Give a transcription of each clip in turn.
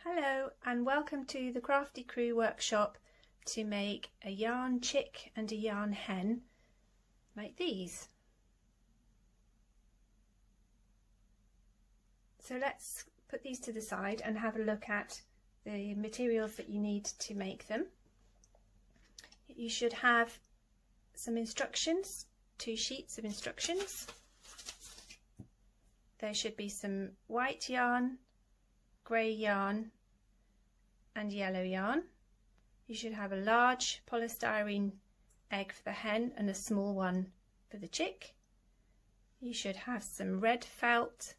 Hello and welcome to the Crafty Crew workshop to make a yarn chick and a yarn hen like these. So let's put these to the side and have a look at the materials that you need to make them. You should have some instructions, 2 sheets of instructions. There should be some white yarn, grey yarn and yellow yarn. You should have a large polystyrene egg for the hen and a small one for the chick. You should have some red felt,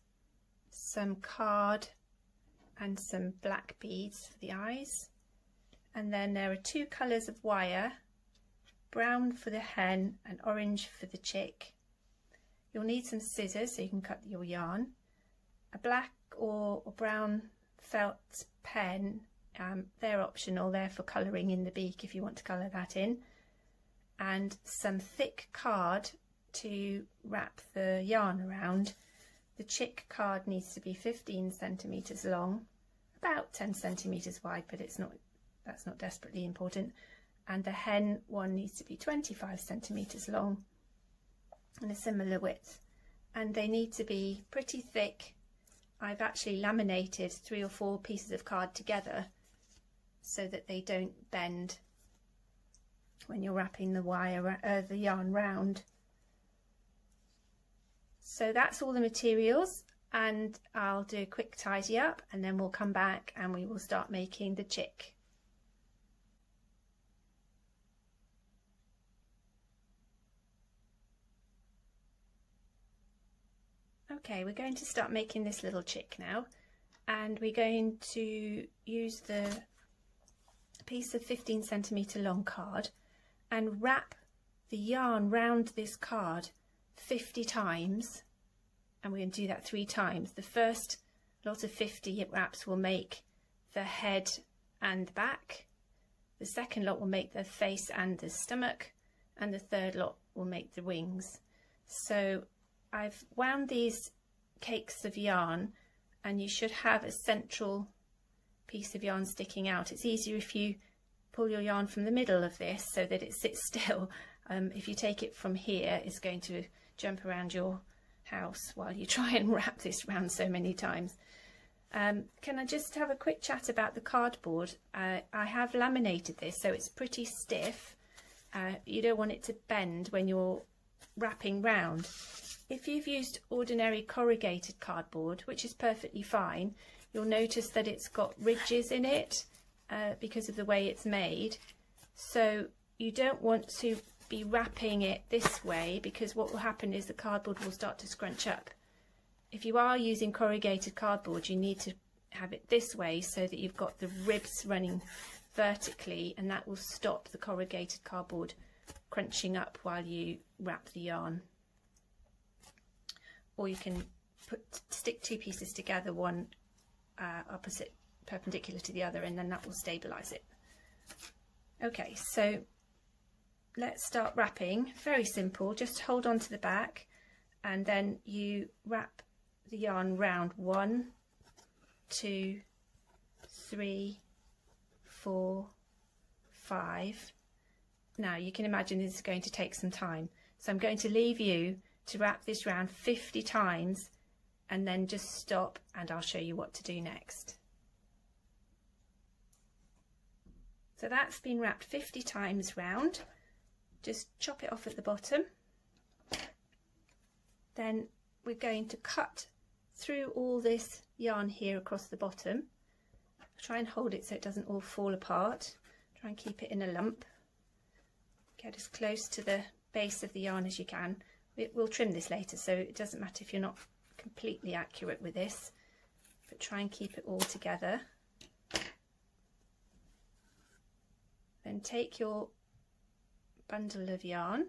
some card and some black beads for the eyes. And then there are 2 colours of wire, brown for the hen and orange for the chick. You'll need some scissors so you can cut your yarn, a black or brown felt pen, they're optional, they're for colouring in the beak if you want to colour that in, and some thick card to wrap the yarn around. The chick card needs to be 15 centimetres long, about 10 centimetres wide, but that's not desperately important, and the hen one needs to be 25 centimetres long and a similar width, and they need to be pretty thick. I've actually laminated 3 or 4 pieces of card together so that they don't bend when you're wrapping the yarn round. So that's all the materials, and I'll do a quick tidy up and then we'll come back and we will start making the chick. Okay, we're going to start making this little chick now, and we're going to use the piece of 15 centimetre long card and wrap the yarn round this card 50 times, and we're going to do that 3 times. The first lot of 50 wraps will make the head and the back, the second lot will make the face and the stomach, and the third lot will make the wings. So I've wound these cakes of yarn, and you should have a central piece of yarn sticking out. It's easier if you pull your yarn from the middle of this so that it sits still. If you take it from here, it's going to jump around your house while you try and wrap this round so many times. Can I just have a quick chat about the cardboard? I have laminated this so it's pretty stiff. You don't want it to bend when you're wrapping round. If you've used ordinary corrugated cardboard, which is perfectly fine, you'll notice that it's got ridges in it because of the way it's made. So you don't want to be wrapping it this way, because what will happen is the cardboard will start to scrunch up. If you are using corrugated cardboard, you need to have it this way so that you've got the ribs running vertically, and that will stop the corrugated cardboard crunching up while you wrap the yarn. Or you can stick 2 pieces together, one opposite perpendicular to the other, and then that will stabilize it. Okay, so let's start wrapping. Very simple, just hold on to the back and then you wrap the yarn round 1, 2, 3, 4, 5. Now you can imagine this is going to take some time, so I'm going to leave you to wrap this round 50 times and then just stop, and I'll show you what to do next. So that's been wrapped 50 times round. Just chop it off at the bottom. Then we're going to cut through all this yarn here across the bottom. Try and hold it so it doesn't all fall apart. Try and keep it in a lump. Get as close to the base of the yarn as you can. We'll trim this later, so it doesn't matter if you're not completely accurate with this, but try and keep it all together. Then take your bundle of yarn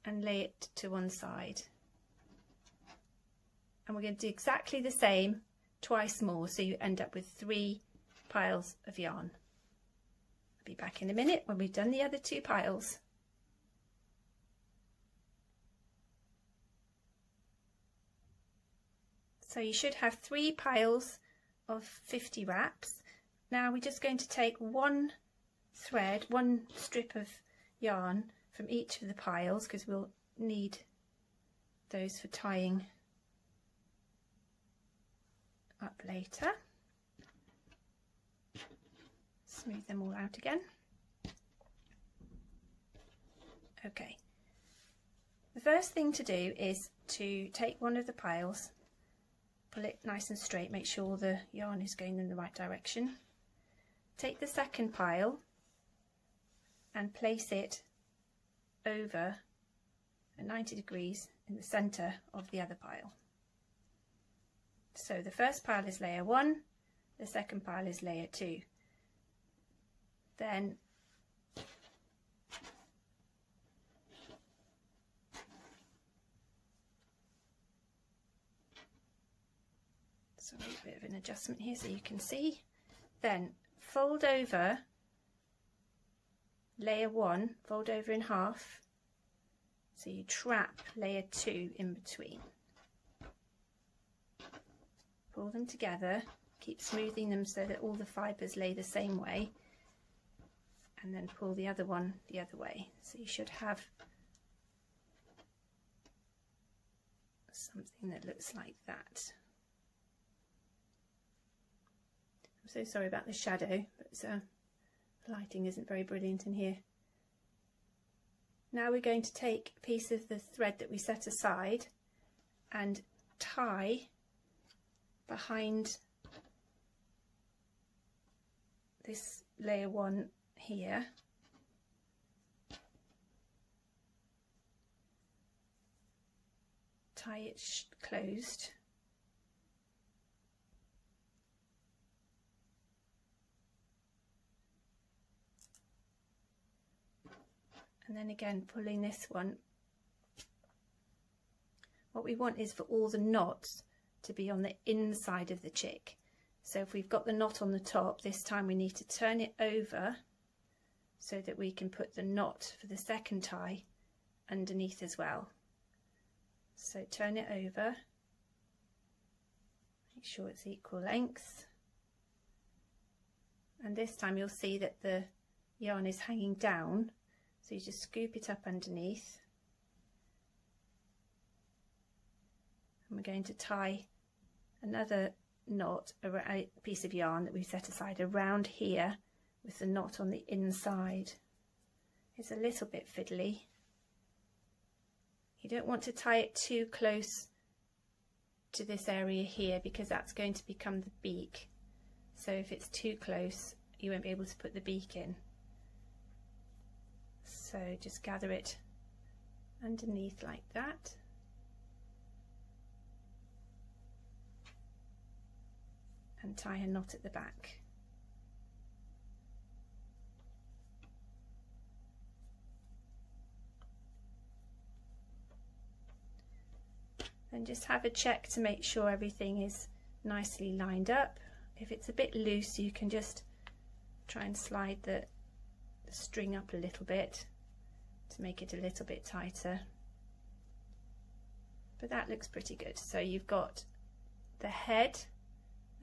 and lay it to one side. And we're going to do exactly the same twice more, so you end up with 3 piles of yarn. I'll be back in a minute when we've done the other 2 piles. So you should have 3 piles of 50 wraps. Now we're just going to take one thread, one strip of yarn from each of the piles, because we'll need those for tying up later. Smooth them all out again. Okay, the first thing to do is to take one of the piles, pull it nice and straight, make sure the yarn is going in the right direction. Take the second pile and place it over at 90 degrees in the centre of the other pile. So the first pile is layer 1, the second pile is layer 2. Then so a bit of an adjustment here so you can see. Then fold over layer 1, fold over in half, so you trap layer 2 in between. Pull them together, keep smoothing them so that all the fibres lay the same way, and then pull the other one the other way. So you should have something that looks like that. I'm so sorry about the shadow, but the lighting isn't very brilliant in here. Now we're going to take a piece of the thread that we set aside and tie behind this layer 1 here. Tie it closed. And then again pulling this one. What we want is for all the knots to be on the inside of the chick. So if we've got the knot on the top, this time we need to turn it over so that we can put the knot for the second tie underneath as well. So turn it over, make sure it's equal length, and this time you'll see that the yarn is hanging down, so you just scoop it up underneath, and we're going to tie another knot, a piece of yarn that we set aside around here with the knot on the inside. It's a little bit fiddly. You don't want to tie it too close to this area here because that's going to become the beak. So if it's too close, you won't be able to put the beak in. So just gather it underneath like that. And tie a knot at the back. And just have a check to make sure everything is nicely lined up. If it's a bit loose, you can just try and slide the string up a little bit to make it a little bit tighter. But that looks pretty good. So you've got the head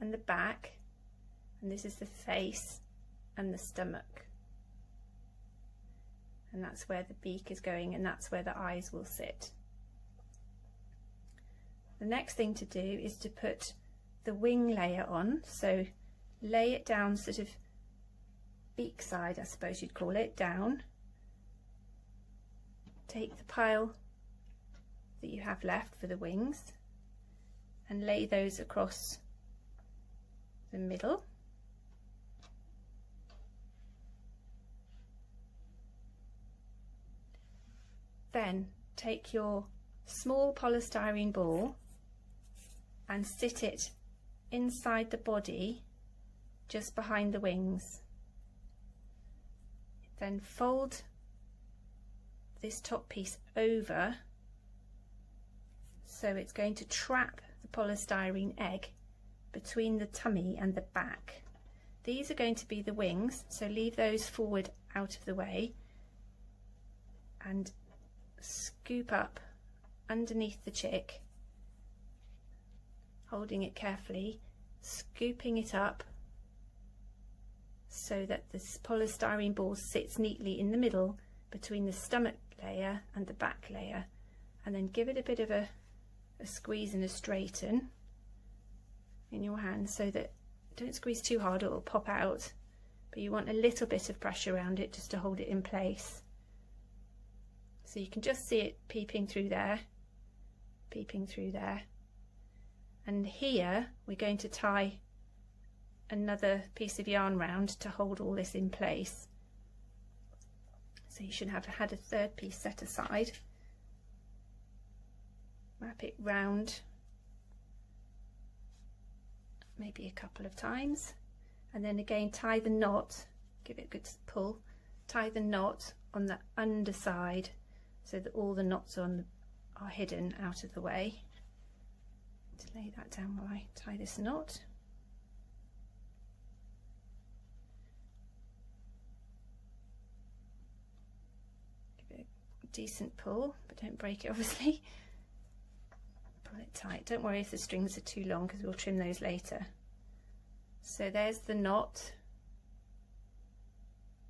and the back, and this is the face and the stomach. And that's where the beak is going, and that's where the eyes will sit. The next thing to do is to put the wing layer on, so lay it down sort of beak side, I suppose you'd call it, down. Take the pile that you have left for the wings and lay those across the middle. Then take your small polystyrene ball and sit it inside the body just behind the wings. Then fold this top piece over so it's going to trap the polystyrene egg between the tummy and the back. These are going to be the wings, so leave those forward out of the way and scoop up underneath the chick, holding it carefully scooping it up so that this polystyrene ball sits neatly in the middle between the stomach layer and the back layer, and then give it a bit of a squeeze and a straighten in your hand, so that don't squeeze too hard or it'll pop out, but you want a little bit of pressure around it just to hold it in place. So you can just see it peeping through there, and here we're going to tie another piece of yarn round to hold all this in place. So you should have had a third piece set aside. Wrap it round maybe a couple of times, and then again tie the knot, give it a good pull, tie the knot on the underside so that all the knots are hidden out of the way. To lay that down while I tie this knot. Give it a decent pull, but don't break it obviously. Pull it tight. Don't worry if the strings are too long, because we'll trim those later. So there's the knot.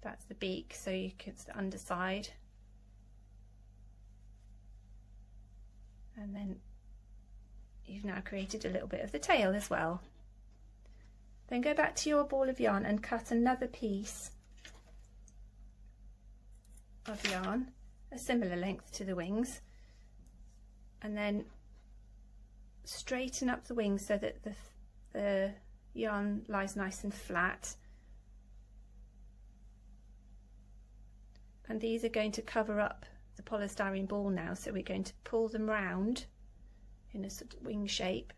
That's the beak, so it's the underside. And then you've now created a little bit of the tail as well. Then go back to your ball of yarn and cut another piece of yarn, a similar length to the wings, and then straighten up the wings so that the yarn lies nice and flat. And these are going to cover up the polystyrene ball now, so we're going to pull them round in a sort of wing shape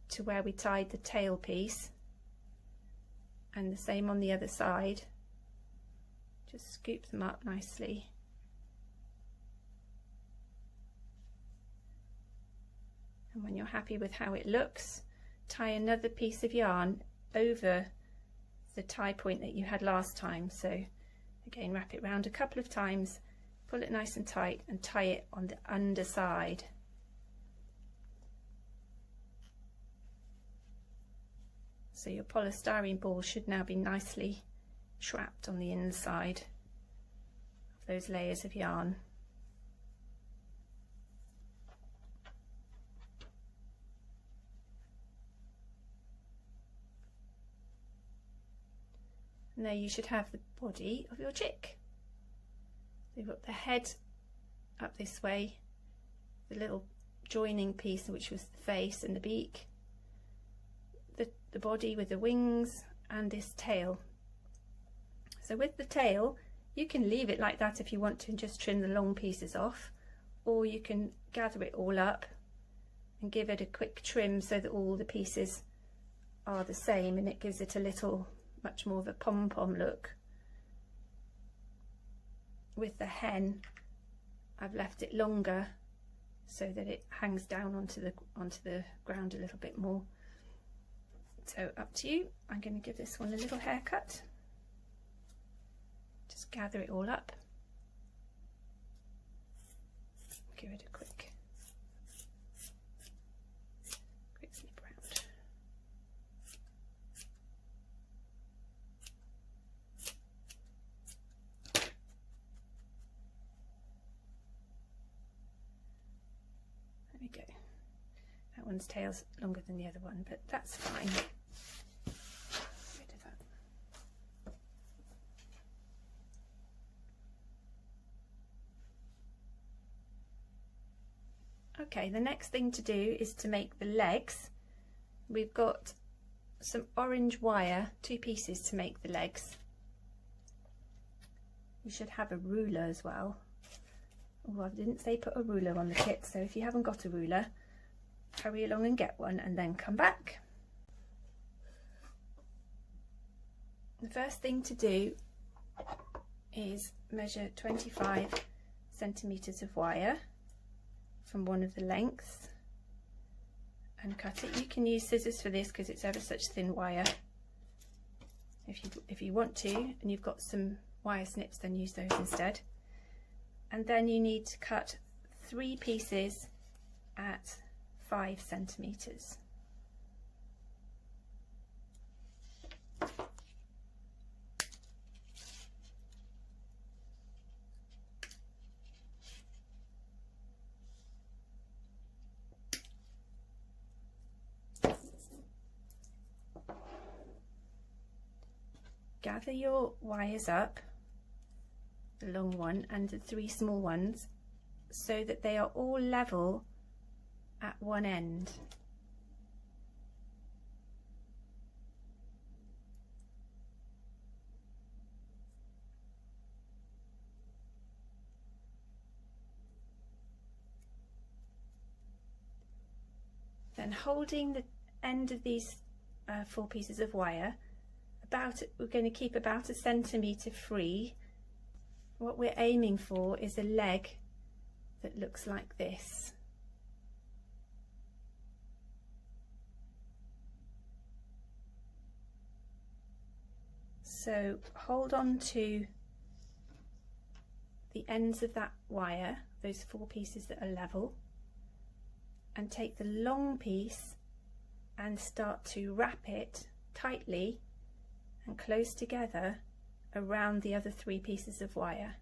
to where we tied the tail piece, and the same on the other side. Just scoop them up nicely. And when you're happy with how it looks, tie another piece of yarn over the tie point that you had last time. So again, wrap it round a couple of times, pull it nice and tight, and tie it on the underside. So your polystyrene ball should now be nicely trapped on the inside of those layers of yarn. And there you should have the body of your chick. You've got the head up this way, the little joining piece which was the face and the beak, the body with the wings, and this tail. So with the tail, you can leave it like that if you want to and just trim the long pieces off, or you can gather it all up and give it a quick trim so that all the pieces are the same, and it gives it a little much more of a pom-pom look. With the hen, I've left it longer so that it hangs down onto the ground a little bit more. So up to you. I'm going to give this one a little haircut. Just gather it all up. Give it a quick snip round. There we go. That one's tail's longer than the other one, but that's fine. Okay, the next thing to do is to make the legs. We've got some orange wire, 2 pieces to make the legs. You should have a ruler as well. Oh, I didn't say put a ruler on the kit, so if you haven't got a ruler, hurry along and get one and then come back. The first thing to do is measure 25 centimeters of wire from one of the lengths and cut it. You can use scissors for this because it's ever such thin wire. If you want to, and you've got some wire snips, then use those instead. And then you need to cut 3 pieces at 5 centimeters. gather your wires up, the long one and the 3 small ones, so that they are all level at one end. Then holding the end of these 4 pieces of wire, we're going to keep about 1 centimetre free. What we're aiming for is a leg that looks like this. So hold on to the ends of that wire, those 4 pieces that are level, and take the long piece and start to wrap it tightly and close together around the other 3 pieces of wire.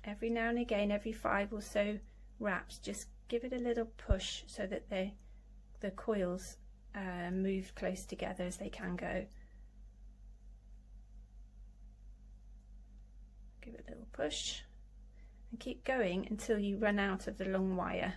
Every now and again, every 5 or so wraps, just give it a little push so that the coils move close together as they can go. Give it a little push and keep going until you run out of the long wire.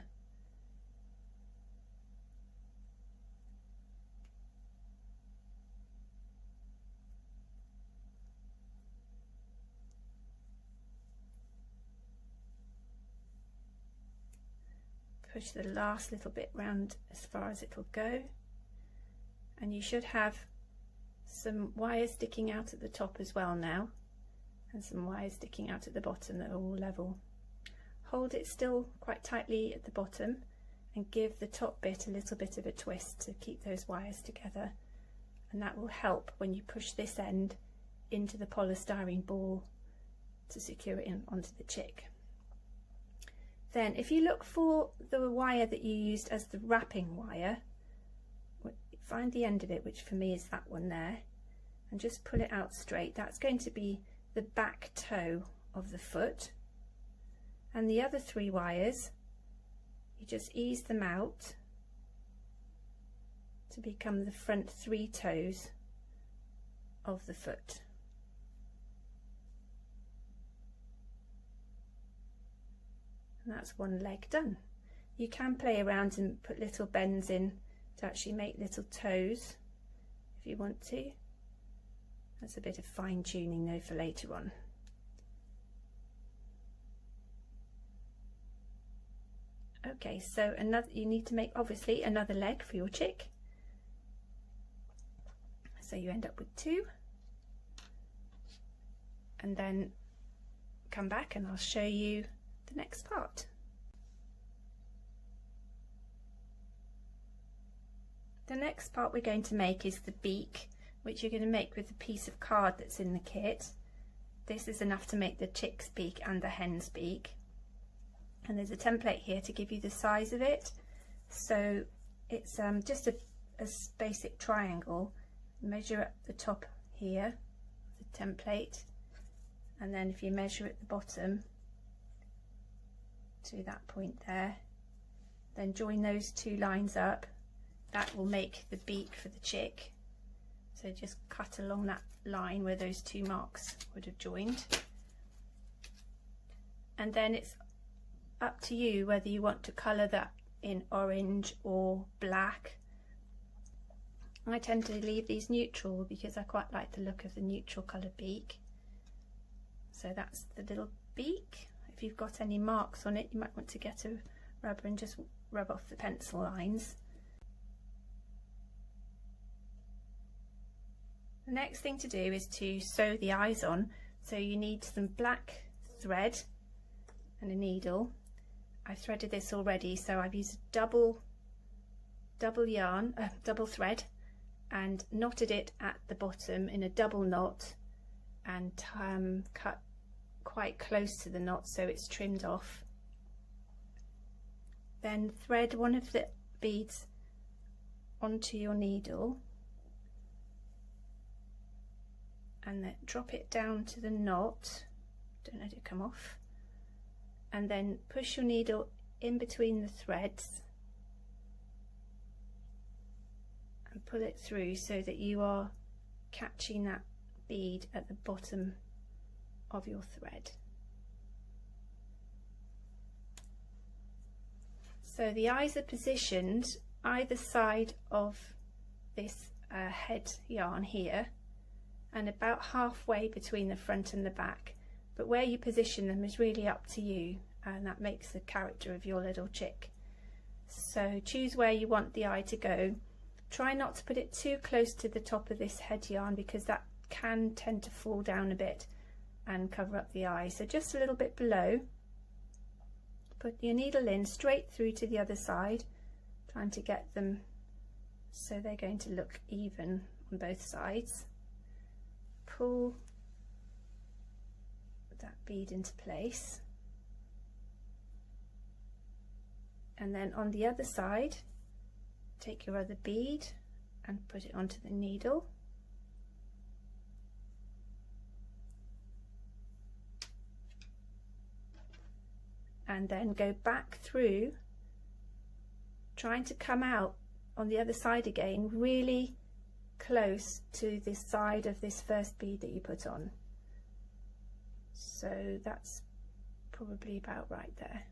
Push the last little bit round as far as it'll go, and you should have some wires sticking out at the top as well now, and some wires sticking out at the bottom that are all level. Hold it still quite tightly at the bottom and give the top bit a little bit of a twist to keep those wires together, and that will help when you push this end into the polystyrene ball to secure it in onto the chick. Then if you look for the wire that you used as the wrapping wire, find the end of it, which for me is that one there, and just pull it out straight. That's going to be the back toe of the foot. And the other 3 wires, you just ease them out to become the front 3 toes of the foot. And that's one leg done. You can play around and put little bends in to actually make little toes if you want to. That's a bit of fine tuning though for later on. Okay, so you need to make obviously another leg for your chick. So you end up with 2, and then come back and I'll show you the next part. The next part we're going to make is the beak, which you're going to make with the piece of card that's in the kit. This is enough to make the chick's beak and the hen's beak, and there's a template here to give you the size of it. So it's just a basic triangle. Measure at the top here, the template, and then if you measure at the bottom to that point there, then join those 2 lines up. That will make the beak for the chick. So just cut along that line where those 2 marks would have joined, and then it's up to you whether you want to colour that in orange or black. I tend to leave these neutral because I quite like the look of the neutral colour beak. So that's the little beak. If you've got any marks on it, you might want to get a rubber and just rub off the pencil lines. The next thing to do is to sew the eyes on. So you need some black thread and a needle. I've threaded this already, so I've used double thread and knotted it at the bottom in a double knot, and cut quite close to the knot so it's trimmed off. Then thread one of the beads onto your needle and then drop it down to the knot, don't let it come off, and then push your needle in between the threads and pull it through so that you are catching that bead at the bottom of your thread. So the eyes are positioned either side of this head yarn here, and about halfway between the front and the back, but where you position them is really up to you, and that makes the character of your little chick. So choose where you want the eye to go. Try not to put it too close to the top of this head yarn because that can tend to fall down a bit and cover up the eye. So just a little bit below. Put your needle in straight through to the other side, trying to get them so they're going to look even on both sides. Pull that bead into place, and then on the other side take your other bead and put it onto the needle. And then go back through, trying to come out on the other side again, really close to this side of this first bead that you put on. So that's probably about right there.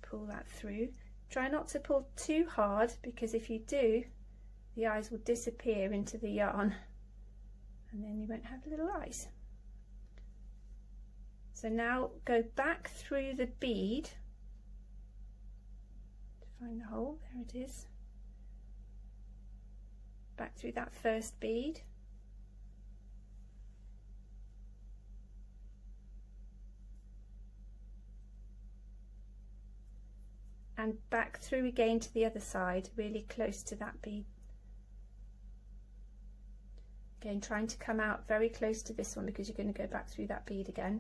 Pull that through. Try not to pull too hard, because if you do, the eyes will disappear into the yarn and then you won't have little eyes. So now go back through the bead to find the hole. There it is. Back through that first bead. And back through again to the other side, really close to that bead. Again, trying to come out very close to this one because you're going to go back through that bead again.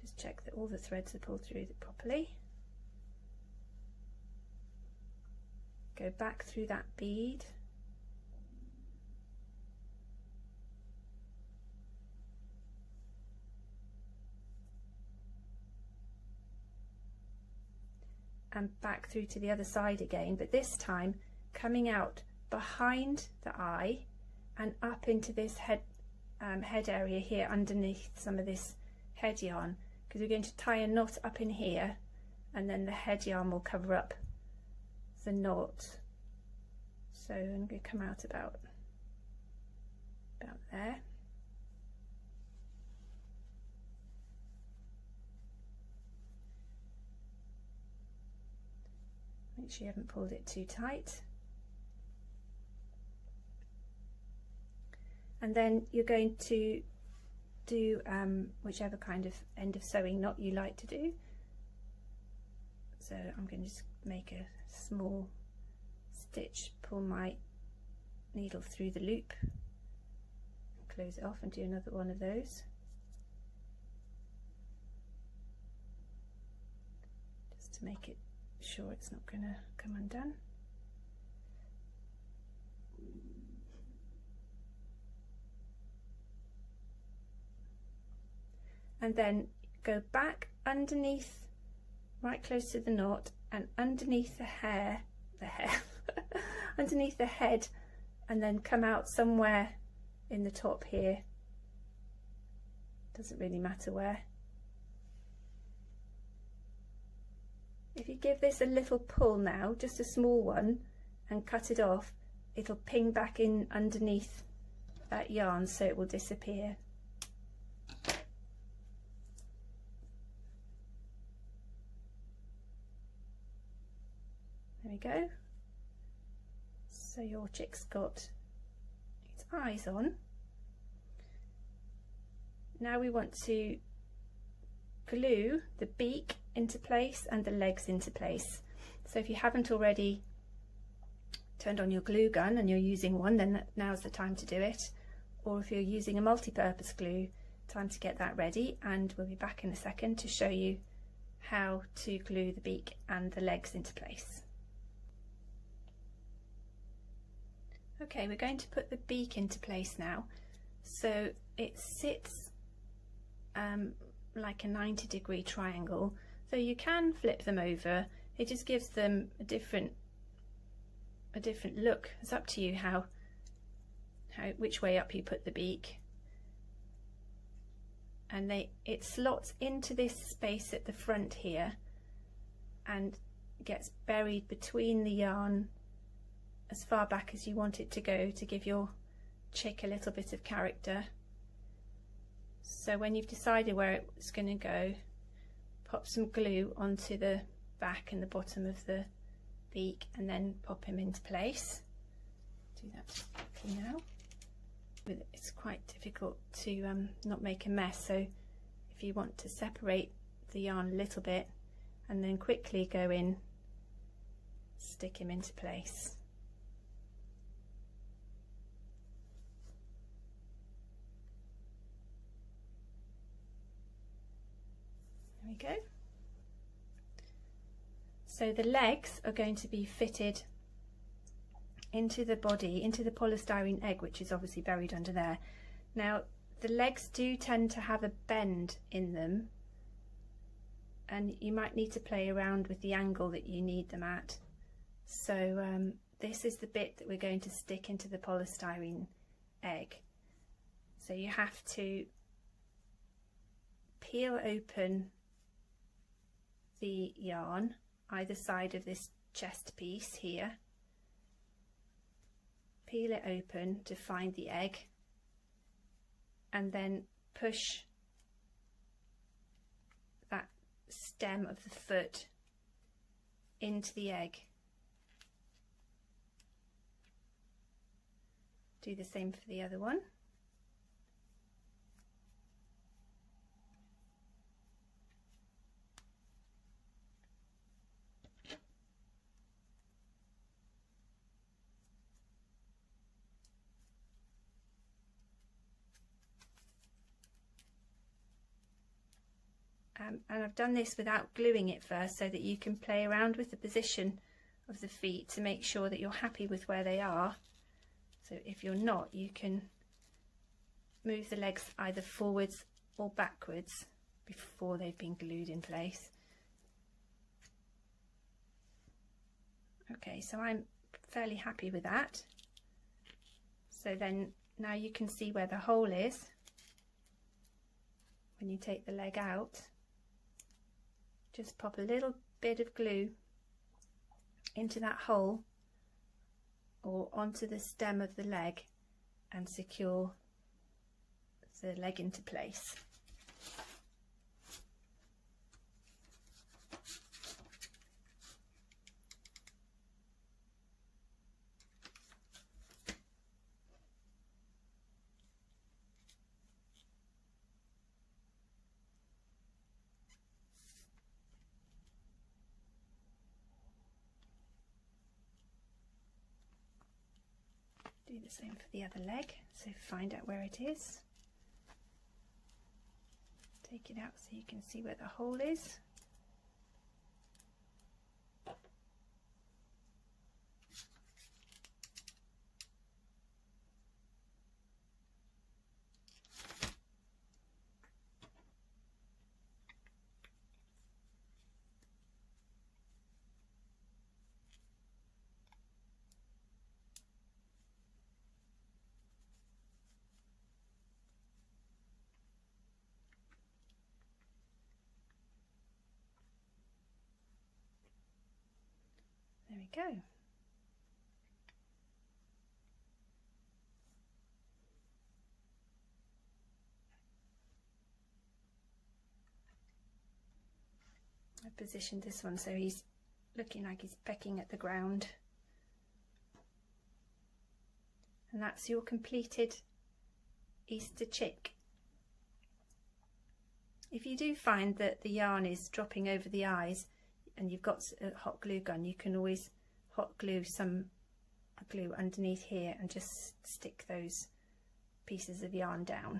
Just check that all the threads are pulled through properly. Go back through that bead. And back through to the other side again, but this time coming out behind the eye and up into this head area here underneath some of this head yarn, because we're going to tie a knot up in here and then the head yarn will cover up the knot. So I'm going to come out about there. Make sure you haven't pulled it too tight. And then you're going to do whichever kind of end of sewing knot you like to do. So I'm going to just make a small stitch, pull my needle through the loop, close it off and do another one of those. Just to make it sure it's not going to come undone. And then go back underneath, right close to the knot, and underneath the hair, underneath the head, and then come out somewhere in the top here. Doesn't really matter where. If you give this a little pull now, just a small one, and cut it off, it'll ping back in underneath that yarn so it will disappear. There we go. So your chick's got its eyes on. Now we want to glue the beak into place and the legs into place. So if you haven't already turned on your glue gun and you're using one, then now's the time to do it. Or if you're using a multi-purpose glue, time to get that ready, and we'll be back in a second to show you how to glue the beak and the legs into place. Okay, we're going to put the beak into place now. So it sits like a 90-degree triangle, so you can flip them over. It just gives them a different look. It's up to you which way up you put the beak. And it slots into this space at the front here and gets buried between the yarn as far back as you want it to go, to give your chick a little bit of character. So when you've decided where it's going to go, pop some glue onto the back and the bottom of the beak and then pop him into place. Do that quickly now. It's quite difficult to not make a mess, so if you want to separate the yarn a little bit and then quickly go in, stick him into place. There we go. So the legs are going to be fitted into the body, into the polystyrene egg, which is obviously buried under there. Now the legs do tend to have a bend in them, and you might need to play around with the angle that you need them at. So this is the bit that we're going to stick into the polystyrene egg. So you have to peel open the yarn either side of this chest piece here, peel it open to find the egg, and then push that stem of the foot into the egg. Do the same for the other one. And I've done this without gluing it first, so that you can play around with the position of the feet to make sure that you're happy with where they are. So if you're not, you can move the legs either forwards or backwards before they've been glued in place. Okay, so I'm fairly happy with that. So then now you can see where the hole is when you take the leg out. Just pop a little bit of glue into that hole or onto the stem of the leg and secure the leg into place. Do the same for the other leg, so find out where it is. Take it out so you can see where the hole is. There we go. I've positioned this one so he's looking like he's pecking at the ground. And that's your completed Easter chick. If you do find that the yarn is dropping over the eyes and you've got a hot glue gun, you can always hot glue some glue underneath here and just stick those pieces of yarn down.